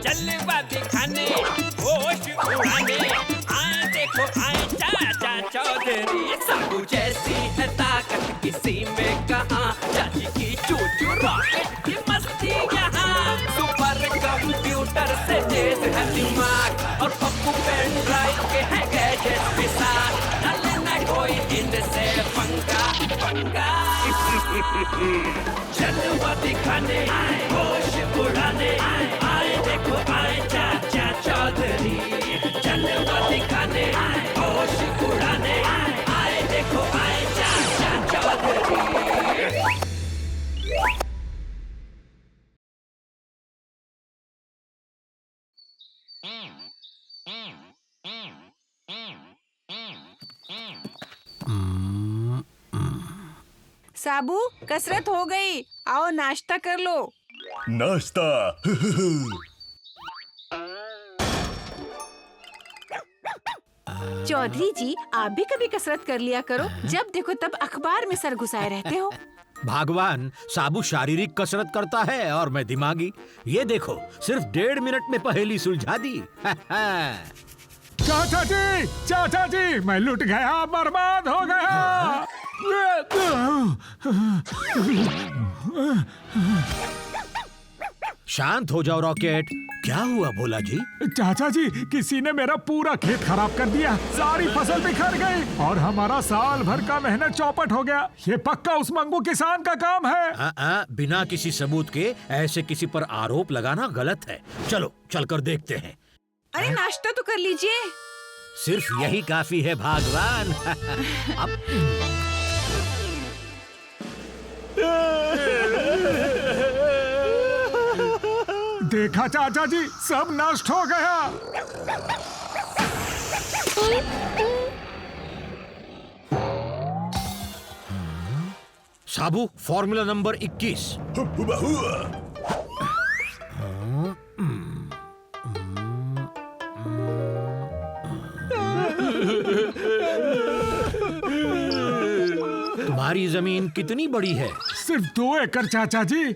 जलवा दिखाने होश उड़ाने आए देखो आए चाचा चौधरी। साबू जैसी है ताकत किसी में कहाँ, चाची की चूचू रॉकेट की मस्ती यहाँ। सुपर कंप्यूटर से तेज है दिमाग और पप्पू पेन ड्राइव के हैं गैजेट के साथ। न लेना कोई इनसे पंगा पंगा। जलवा दिखाने होश उड़ाने आए देखो आए चाचा चौधरी। जलवा दिखाने होश उड़ाने आए देखो आए चाचा चौधरी। साबू, कसरत हो गई, आओ नाश्ता कर लो। नाश्ता। चौधरी जी, आप भी कभी कसरत कर लिया करो। जब देखो तब अखबार में सर घुसाए रहते हो। भगवान, साबू शारीरिक कसरत करता है और मैं दिमागी। ये देखो, सिर्फ 1.5 मिनट में पहेली सुलझा दी। चाचा जी, मैं लुट गया, बर्बाद हो गया। शांत हो जाओ रॉकेट। क्या हुआ भोला जी? चाचा जी, किसी ने मेरा पूरा खेत खराब कर दिया, सारी फसल बिखर गई और हमारा साल भर का मेहनत चौपट हो गया। ये पक्का उस मंगू किसान का काम है। बिना किसी सबूत के ऐसे किसी पर आरोप लगाना गलत है। चलो चलकर देखते हैं। अरे नाश्ता तो कर लीजिए। सिर्फ यही काफी है भगवान। अब देखा चाचा जी, सब नष्ट हो गया। साबू, फॉर्मूला नंबर 21। तुम्हारी जमीन कितनी बड़ी है? सिर्फ 2 एकड़ चाचा जी।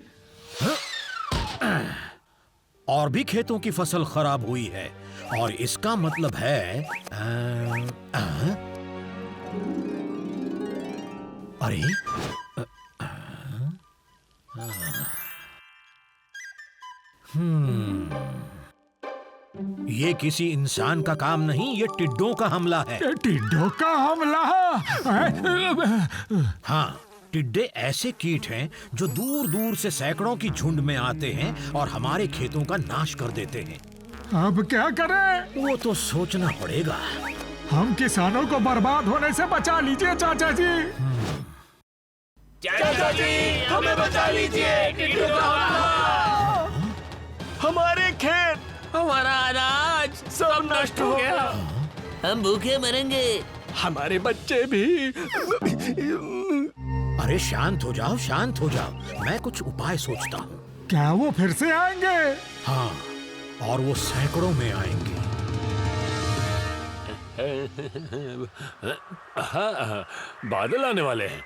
और भी खेतों की फसल खराब हुई है और इसका मतलब है अरे ये किसी इंसान का काम नहीं, ये टिड्डों का हमला है। टिड्डों का हमला? हाँ, टिड्डे ऐसे कीट हैं जो दूर दूर से सैकड़ों की झुंड में आते हैं और हमारे खेतों का नाश कर देते हैं। अब क्या करें? वो तो सोचना पड़ेगा। हम किसानों को बर्बाद होने से बचा लीजिए चाचा जी। चाचा जी, हमें बचा लीजिए, टिड्डों का हमला। हमारे खेत, हमारा अनाज सब नष्ट हो गया। हम भूखे मरेंगे। हमारे बच्चे भी। अरे शांत हो जाओ, शांत हो जाओ। मैं कुछ उपाय सोचता हूँ। क्या वो फिर से आएंगे? हाँ, और वो सैकड़ों में आएंगे। हाँ, बादल आने वाले हैं।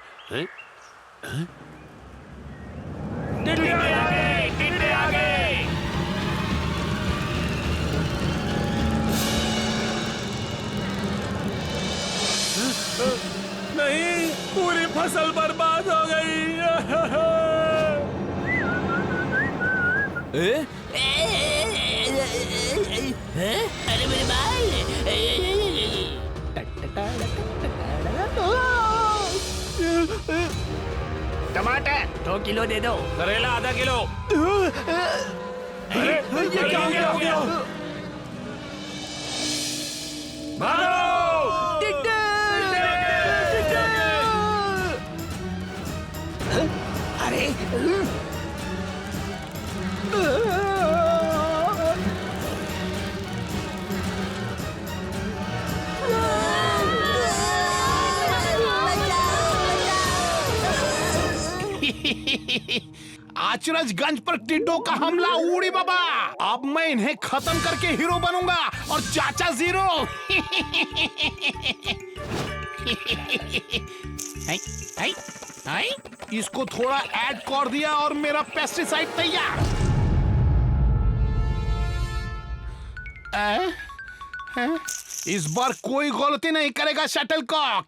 टिड्डे आ गए, टिड्डे आ गए। नहीं, पूरी फसल बर्बाद हो गई। अरे मेरे बाल। टमाटर 2 किलो दे दो। करेला आधा किलो। अरे ये क्या हो गया? भागो! अरे आचरजगंज पर टिड्डों का हमला। उड़ी बाबा, अब मैं इन्हें खत्म करके हीरो बनूंगा और चाचा जीरो। आई? इसको थोड़ा ऐड कर दिया और मेरा पेस्टिसाइड तैयार। इस बार कोई गलती नहीं करेगा शटलकॉक।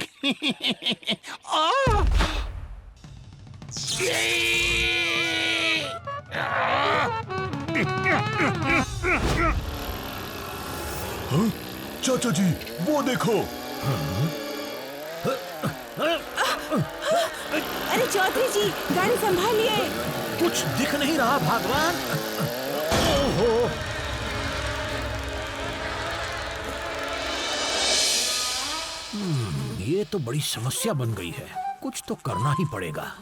चाचा जी वो देखो। अरे चौधरी जी, गाड़ी संभालिए। कुछ दिख नहीं रहा भगवान। ओहो, ये तो बड़ी समस्या बन गई है। कुछ तो करना ही पड़ेगा।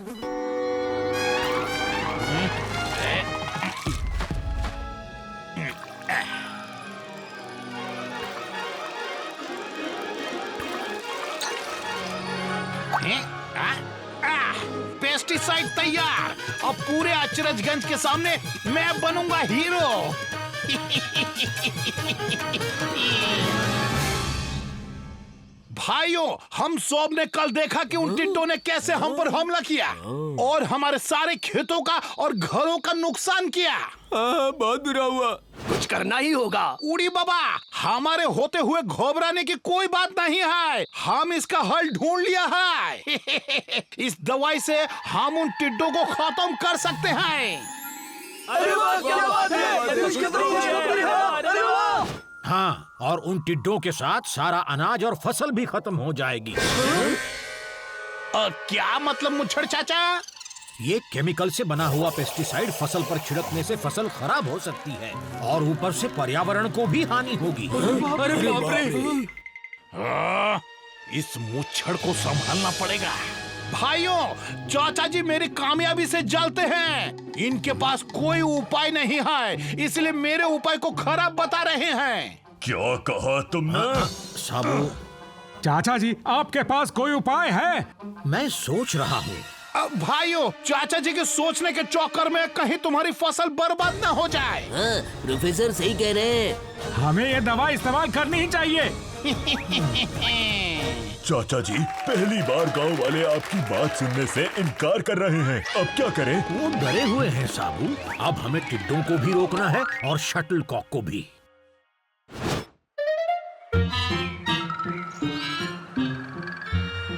पेस्टिसाइड तैयार। अब पूरे अचरजगंज के सामने मैं बनूंगा हीरो। भाइयों, हम सब ने कल देखा कि उन टिड्डों ने कैसे हम पर हमला किया और हमारे सारे खेतों का और घरों का नुकसान किया। बहुत बुरा हुआ। कुछ करना ही होगा। उड़ी बाबा, हमारे होते हुए घबराने की कोई बात नहीं है। हम इसका हल ढूंढ लिया है। इस दवाई से हम उन टिड्डों को खत्म कर सकते हैं। अरे वाह, क्या बात है। हाँ, और उन टिड्डों के साथ सारा अनाज और फसल भी खत्म हो जाएगी। क्या मतलब मुच्छड़ चाचा? ये केमिकल से बना हुआ पेस्टिसाइड फसल पर छिड़कने से फसल खराब हो सकती है और ऊपर से पर्यावरण को भी हानि होगी। अरे बाप रे। इस मुच्छड़ को संभालना पड़ेगा। भाइयों, चाचा जी मेरी कामयाबी से जलते हैं। इनके पास कोई उपाय नहीं है, इसलिए मेरे उपाय को खराब बता रहे हैं। क्या कहा तुमने? साबू, चाचा जी, आपके पास कोई उपाय है? मैं सोच रहा हूँ। भाइयों, चाचा जी के सोचने के चक्कर में कहीं तुम्हारी फसल बर्बाद ना हो जाए। प्रोफेसर सही कह रहे हैं। हमें ये दवा इस्तेमाल करनी ही चाहिए। चाचा जी, पहली बार गांव वाले आपकी बात सुनने से इनकार कर रहे हैं। अब क्या करें? वो डरे हुए हैं साबू। अब हमें टिड्डों को भी रोकना है और शटलकॉक को भी।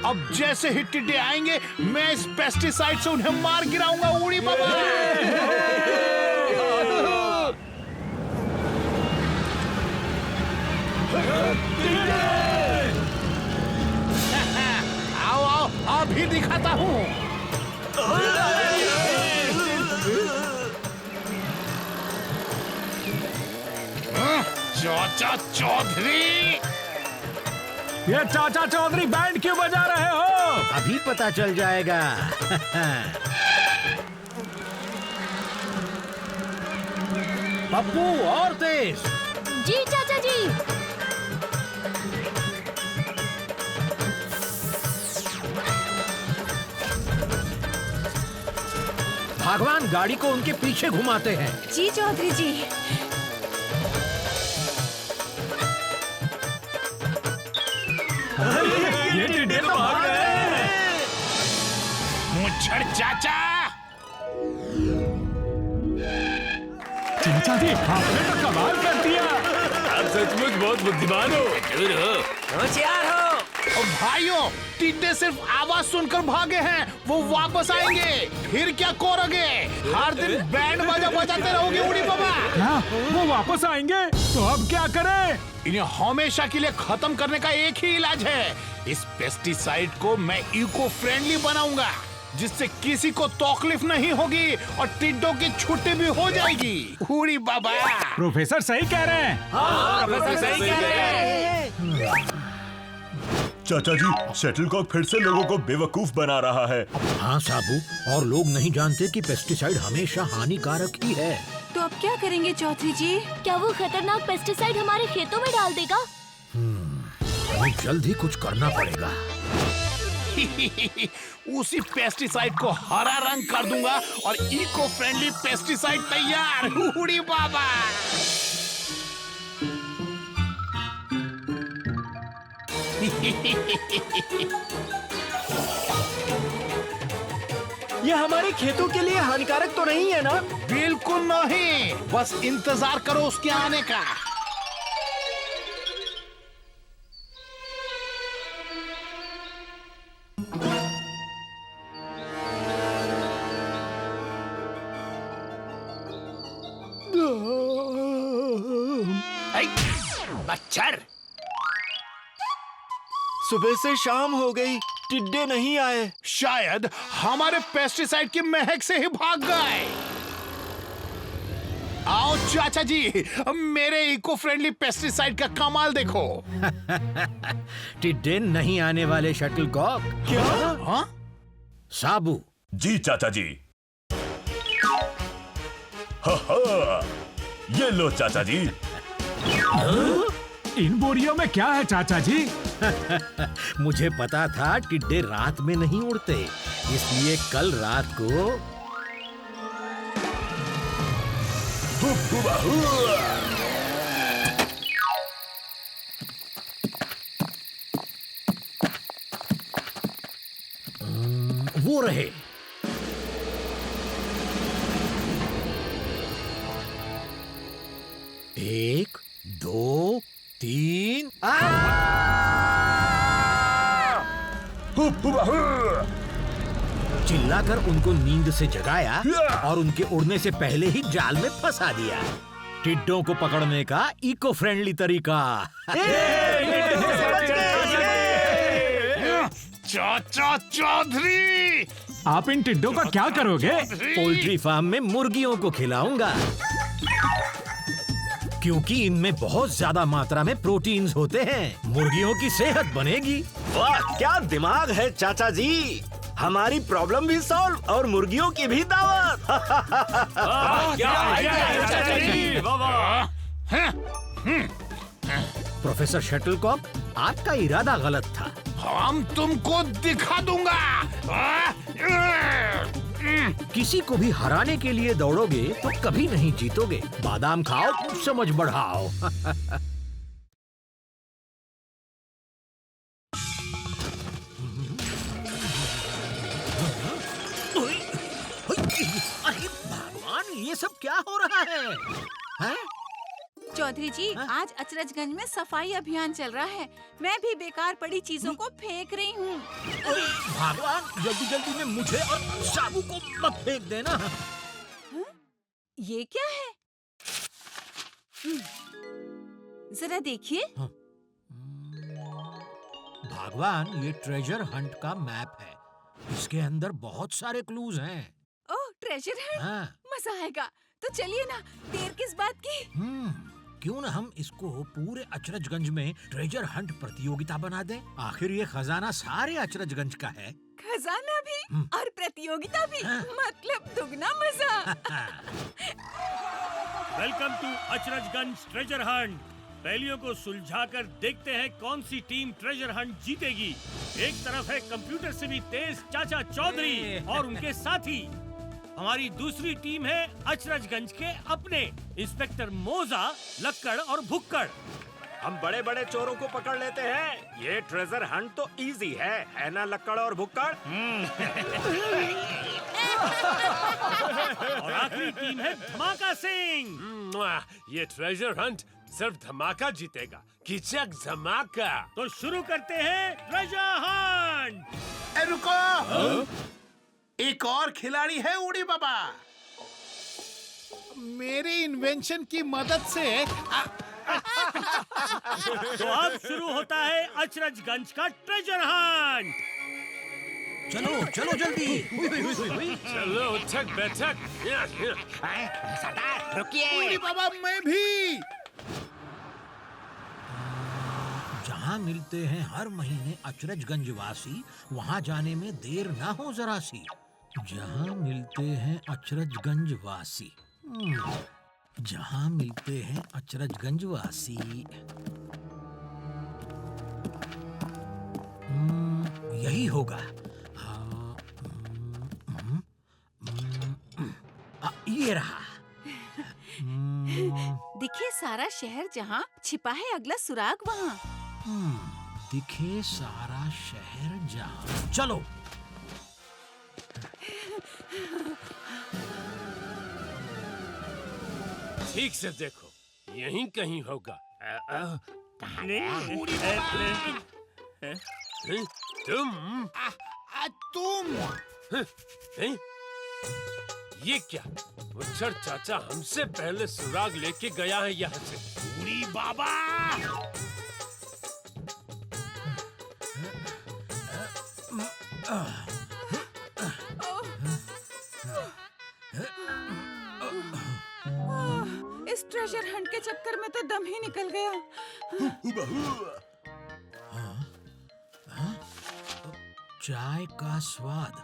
अब जैसे ही टिड्डे आएंगे, मैं इस पेस्टिसाइड से उन्हें मार गिराऊंगा। उड़ी बाबा। आओ आओ, अभी दिखाता हूँ। चाचा चौधरी, ये चाचा चौधरी बैंड क्यों बजा रहे हो? अभी पता चल जाएगा। पप्पू, और तेज। जी चाचा जी। भगवान गाड़ी को उनके पीछे घुमाते हैं। जी चौधरी जी। ये टिड्डे तो भाग रहे हैं। मुच्छड़ चाचा। चाचा जी, आपने तो कमाल कर दिया। आप सचमुच बहुत बुद्धिमान हो। होशियार हो। और भाइयों, टिड्डे सिर्फ आवाज सुनकर भागे हैं। वो वापस आएंगे। फिर क्या करोगे? हर दिन बैंड बाजा बजाते रहोगे उड़ी बाबा। क्या वो वापस आएंगे? तो अब क्या करें? इन्हें हमेशा के लिए खत्म करने का एक ही इलाज है। इस पेस्टिसाइड को मैं इको फ्रेंडली बनाऊंगा, जिससे किसी को तकलीफ नहीं होगी और टिड्डों की छुट्टी भी हो जाएगी। उड़ी बाबा। प्रोफेसर सही कह रहे हैं। सही कह रहे हैं। चाचा जी, शटलकॉक फिर से लोगों को बेवकूफ बना रहा है। हाँ साबू, और लोग नहीं जानते कि पेस्टिसाइड हमेशा हानिकारक ही है। तो अब क्या करेंगे चौधरी जी? क्या वो खतरनाक पेस्टिसाइड हमारे खेतों में डाल देगा? हमें जल्द ही कुछ करना पड़ेगा। उसी पेस्टिसाइड को हरा रंग कर दूंगा और इको फ्रेंडली पेस्टिसाइड तैयार। उड़ी बाबा। ये हमारे खेतों के लिए हानिकारक तो नहीं है ना? बिल्कुल नहीं, बस इंतजार करो उसके आने का। मच्छर। सुबह से शाम हो गई, टिड्डे नहीं आए। शायद हमारे पेस्टिसाइड की महक से ही भाग गए। आओ चाचा जी, मेरे इको फ्रेंडली पेस्टिसाइड का कमाल देखो। टिड्डे नहीं आने वाले शटलकॉक। क्या? हाँ? साबू। जी चाचा जी। हा हा, ये लो चाचा जी। इन बोरियों में क्या है चाचा जी? मुझे पता था टिड्डे रात में नहीं उड़ते, इसलिए कल रात को वो रहे। एक, दो, तीन। चिल्लाकर उनको नींद से जगाया और उनके उड़ने से पहले ही जाल में फंसा दिया। टिड्डों को पकड़ने का इको फ्रेंडली तरीका। चाचा चौधरी, आप इन टिड्डों का क्या करोगे? पोल्ट्री फार्म में मुर्गियों को खिलाऊंगा, क्योंकि इनमें बहुत ज्यादा मात्रा में प्रोटीन्स होते हैं। मुर्गियों की सेहत बनेगी। वाह, क्या दिमाग है चाचा जी। हमारी प्रॉब्लम भी सॉल्व और मुर्गियों की भी दावत। प्रोफेसर शटलकॉक, आपका इरादा गलत था। हम तुमको दिखा दूंगा। किसी को भी हराने के लिए दौड़ोगे तो कभी नहीं जीतोगे। बादाम खाओ, समझ बढ़ाओ। अरे भगवान, ये सब क्या हो रहा है? हैं? चौधरी जी, आज अचरजगंज में सफाई अभियान चल रहा है। मैं भी बेकार पड़ी चीजों को फेंक रही हूँ। भगवान, जल्दी जल्दी में मुझे और साबू को मत फेंक देना। ये क्या है? जरा देखिए। भगवान, ये ट्रेजर हंट का मैप है। इसके अंदर बहुत सारे क्लूज हैं। ओह, ट्रेजर हंट। हाँ। मजा आएगा। तो चलिए ना, देर किस बात की? क्यों ना हम इसको पूरे अचरजगंज में ट्रेजर हंट प्रतियोगिता बना दें। आखिर ये खजाना सारे अचरजगंज का है। खजाना भी और प्रतियोगिता भी, मतलब दुगना मजा। Welcome to Acharajganj treasure hunt. पहेलियों को सुलझाकर देखते हैं कौन सी टीम ट्रेजर हंट जीतेगी। एक तरफ है कंप्यूटर से भी तेज चाचा चौधरी और उनके साथी। हमारी दूसरी टीम है अचरजगंज के अपने इंस्पेक्टर मोजा, लक्कड़ और भुक्कड़। हम बड़े बड़े चोरों को पकड़ लेते हैं। ये ट्रेजर हंट तो इजी है ना लक्कड़ और भुक्कड़? और आखिरी टीम है धमाका सिंह। ये ट्रेजर हंट सिर्फ धमाका जीतेगा, किचक धमाका। तो शुरू करते हैं ट्रेजर हंट। रुको, एक और खिलाड़ी है उड़ी बाबा। मेरी इन्वेंशन की मदद से तो अब शुरू होता है अचरजगंज का ट्रेजर हंट। चलो चलो जल्दी। चलो उठक बैठक। सरदार रुकिए। उड़ी बाबा, मैं भी। जहाँ मिलते हैं हर महीने अचरजगंज वासी, वहाँ जाने में देर ना हो जरा सी। जहाँ मिलते हैं अचरजगंज वासी, जहाँ मिलते हैं अचरजगंज वासी। यही होगा। ये रहा। दिखे सारा शहर जहाँ, छिपा है अगला सुराग वहाँ। दिखे सारा शहर जहाँ। चलो। ठीक से देखो, यहीं कहीं होगा। तुम तुम ये क्या? मुच्छर चाचा हमसे पहले सुराग लेके गया है यहाँ से। बूढ़ी बाबा, इस ट्रेजर हंट के चक्कर में तो दम ही निकल गया। चाय का स्वाद।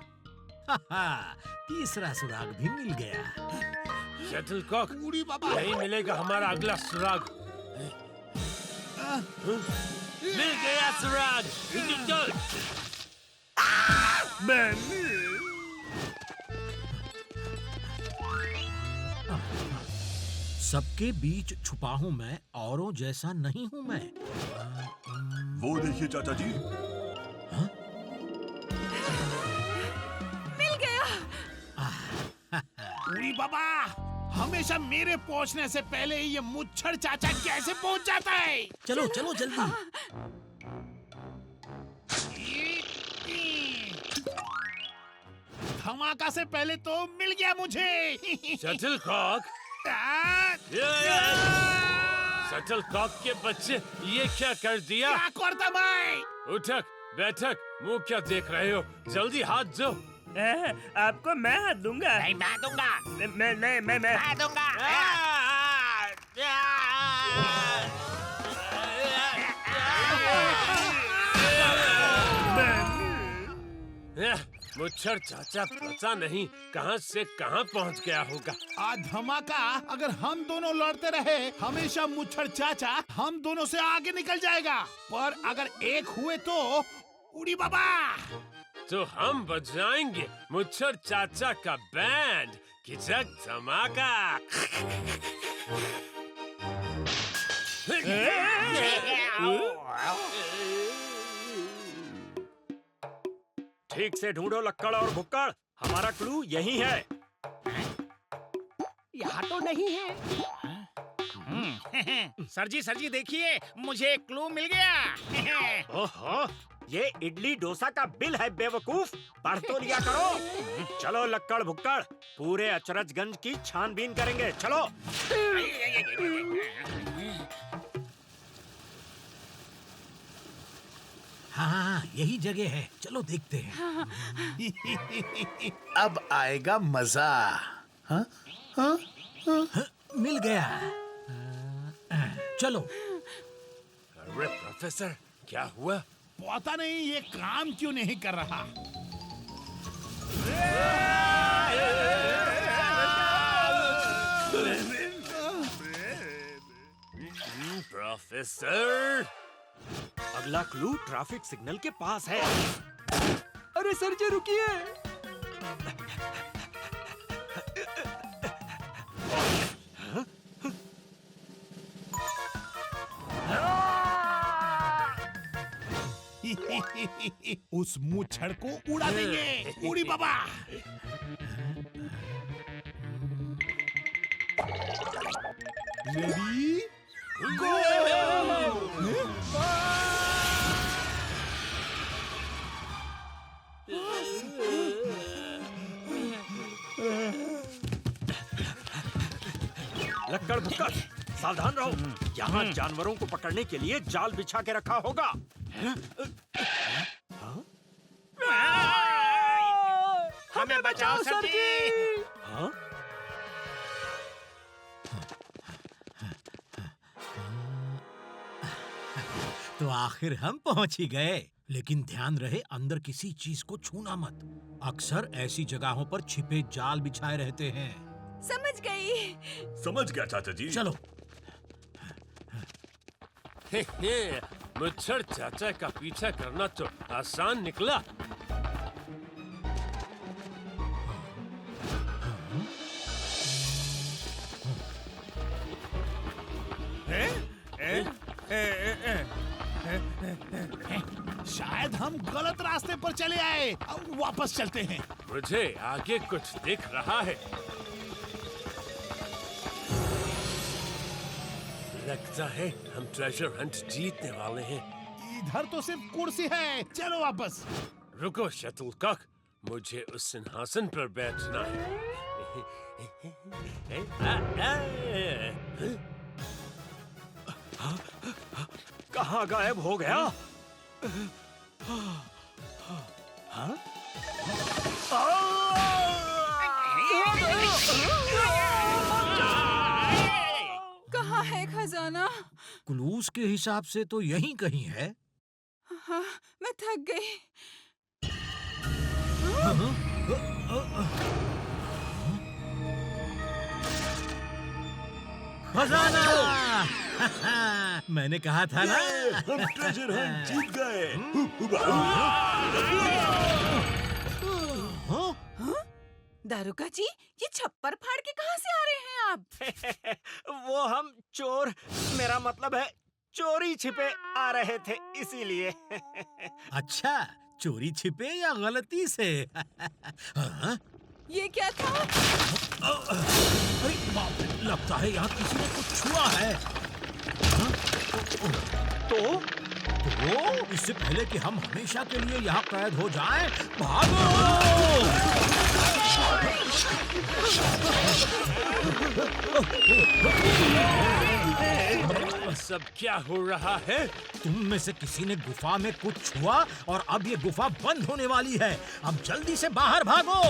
तीसरा सुराग भी मिल गया। शटलकॉक, यही मिलेगा हमारा अगला सुराग। मिल गया सुराग। सबके बीच छुपा हूँ मैं, औरों जैसा नहीं हूँ मैं। वो देखिए चाचा जी। मिल गया। बूढ़ी बाबा, हमेशा मेरे पहुंचने से पहले ही ये मुच्छर चाचा कैसे पहुंच जाता है? चलो चलो जल्दी। धमाका से पहले तो मिल गया मुझे। शटलकॉक, शटलकॉक के बच्चे, ये क्या कर दिया? क्या करता मैं? उठक बैठक, मुंह क्या देख रहे हो? जल्दी हाथ दो। आपको मैं हाथ दूंगा। नहीं, मैं दूंगा। मैं दूंगा। मुच्छर चाचा पता नहीं कहां से कहां पहुंच गया होगा। आज धमाका, अगर हम दोनों लड़ते रहे हमेशा मुच्छर चाचा हम दोनों से आगे निकल जाएगा। पर अगर एक हुए तो उड़ी बाबा, तो हम बजाएंगे मुच्छर चाचा का बैंड, किचक धमाका। ठीक से ढूंढो लक्कड़ और भुक्कड़, हमारा क्लू यही है। यहाँ तो नहीं है। सर जी देखिए, मुझे एक क्लू मिल गया। ओहो, ये इडली डोसा का बिल है बेवकूफ, पढ़ तो लिया करो। चलो लक्कड़ भुक्कड़, पूरे अचरजगंज की छानबीन करेंगे, चलो। हाँ, यही जगह है, चलो देखते हैं। अब आएगा मजा। हाँ? मिल गया। चलो। अरे प्रोफेसर, क्या हुआ? पता नहीं ये काम क्यों नहीं कर रहा। प्रोफेसर, अगला क्लू ट्रैफिक सिग्नल के पास है। अरे सर जी रुकिए। उस मुच्छर को उड़ा देंगे। उड़ी बाबा। रेडी गो। लक्कड़ भुक्कड़, सावधान रहो, यहाँ जानवरों को पकड़ने के लिए जाल बिछा के रखा होगा। हमें बचाओ सर जी। हाँ? तो आखिर हम पहुंच ही गए, लेकिन ध्यान रहे अंदर किसी चीज को छूना मत। अक्सर ऐसी जगहों पर छिपे जाल बिछाए रहते हैं। समझ गई। समझ गया चाचा जी। चलो। मुच्छर चाचा का पीछा करना तो आसान निकला। शायद हम गलत रास्ते पर चले आए। अब वापस चलते हैं। मुझे आगे कुछ दिख रहा है। लगता है हम ट्रेजर हंट जीतने वाले हैं। इधर तो सिर्फ कुर्सी है, चलो वापस। रुको शटलकॉक, मुझे उस सिंहासन पर बैठना है। कहाँ गायब हो गया? हाँ? कहाँ है खजाना? क्लूज के हिसाब से तो यहीं कहीं है। हाँ, मैं थक गई। खजाना! मैंने कहा था ना, हम ट्रेजर हंट जीत गए। दारोगा जी, ये छप्पर फाड़ के कहाँ से आ रहे हैं आप? वो हम चोर, मेरा मतलब है चोरी छिपे आ रहे थे, इसीलिए। अच्छा, चोरी छिपे या गलती से? हाँ? ये क्या था? अरे बाप रे, लगता है यहाँ किसी ने कुछ छुआ है। हाँ? तो इससे पहले कि हम हमेशा के लिए यहाँ कैद हो जाएं, भागो! सब क्या हो रहा है? तुम में से किसी ने गुफा में कुछ छुआ और अब ये गुफा बंद होने वाली है। अब जल्दी से बाहर भागो!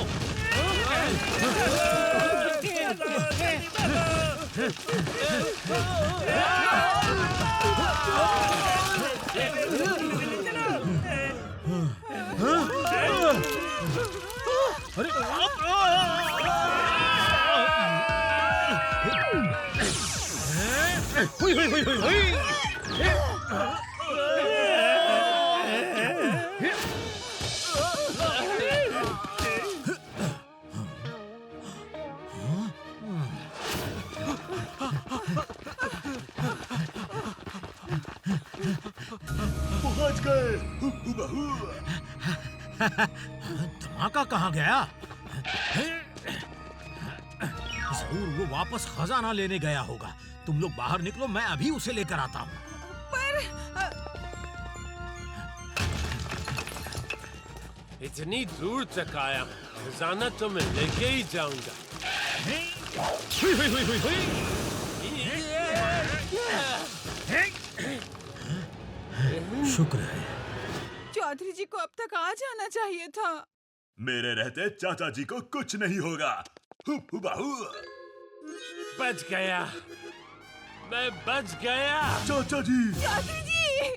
पहुंच गए। धमाका कहाँ गया? जरूर वो वापस खजाना लेने गया होगा। तुम लोग बाहर निकलो, मैं अभी उसे लेकर आता हूँ। इतनी दूर तक आया, खजाना तो मैं लेके ही जाऊंगा। शुक्र है। चौधरी जी को अब तक आ जाना चाहिए था। मेरे रहते चाचा जी को कुछ नहीं होगा। बच गया, मैं बच गया। चाचा जी, चौधरी जी!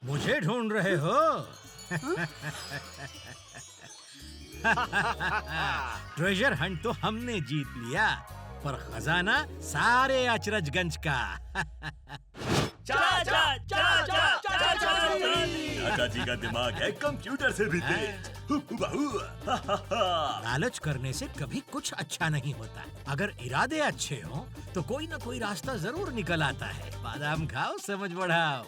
मुझे ढूंढ रहे हो? ट्रेजर हंट तो हमने जीत लिया, पर खजाना सारे अचरजगंज का। चाचा जी का दिमाग है कंप्यूटर से भी तेज। लालच करने से कभी कुछ अच्छा नहीं होता। अगर इरादे अच्छे हों तो कोई ना कोई रास्ता जरूर निकल आता है। बादाम खाओ, समझ बढ़ाओ।